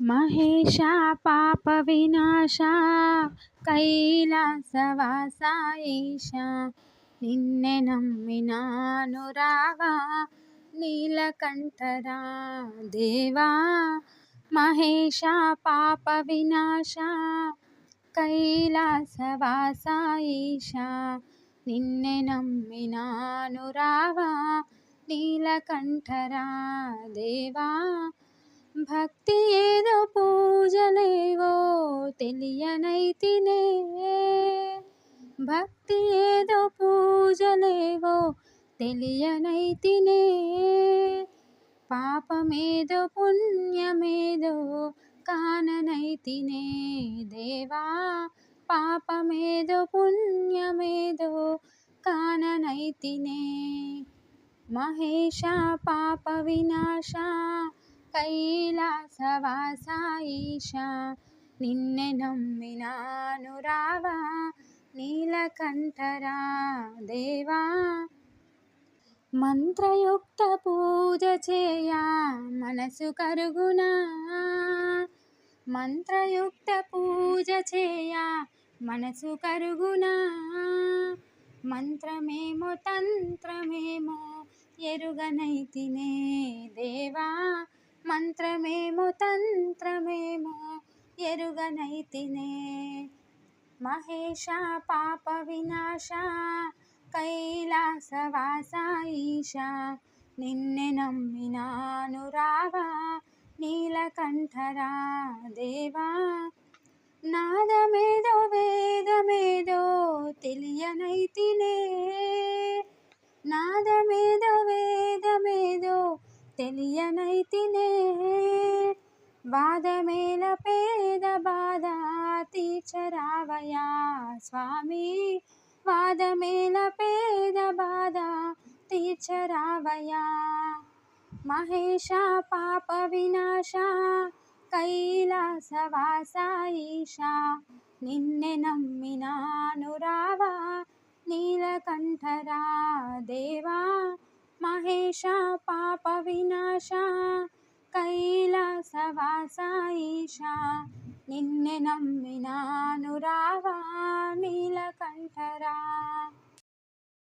మహేశ పాప వినాశ కైలాసవాస ఈశ నిన్నే నమ్మినాను రావా నీలకంఠరా దేవా. మహేశ పాప వినాశ కైలాసవాస ఈశ నిన్నే నమ్మినాను రావా నీలకంఠరా దేవా. భక్తి ఏదో పూజలేవో తెలియనైతినే, భక్తి ఏదో పూజలేవో తెలియనైతినే, పాపమేదో పుణ్యమేదో కాననైతినే దేవా. పాపమేదో పుణ్యమేదో కాననైతినే. మహేశ పాప వినాశ కైలాసవాస ఈశ నిన్నే నమ్మినాను రావా నీలకంఠరా దేవా. మంత్రయుక్త పూజ చేయ మనసు కరుగునా, మంత్రయుక్త పూజ చేయ మనసు కరుగునా, మంత్రమేమో తంత్రమేమో ఎరుగనైతినే దేవా. మంత్రమేమో తంత్రమేమో ఎరుగనైతినే. మహేశ పాప వినాశ కైలాసవాస ఈశ నిన్నే నమ్మినాను రావా నీలకంఠరా దేవా. నాదమేదో వేదమేదో తెలియనైతినే, నాదమేదో వేదమేదో తెలియనైతినే, వాదమేల పేద బాధ తీర్చరావయా స్వామి. వాదమేల పేద బాధ తీర్చరావయా. మహేశ పాప వినాశ కైలాసవాస ఈశ నిన్నే నమ్మినాను రావా నీలకంఠరా దేవా. మహేశ పాప వినాశ కైలాసవాస ఈశ నిన్నే నమ్మినాను రావా నీలకంఠరా.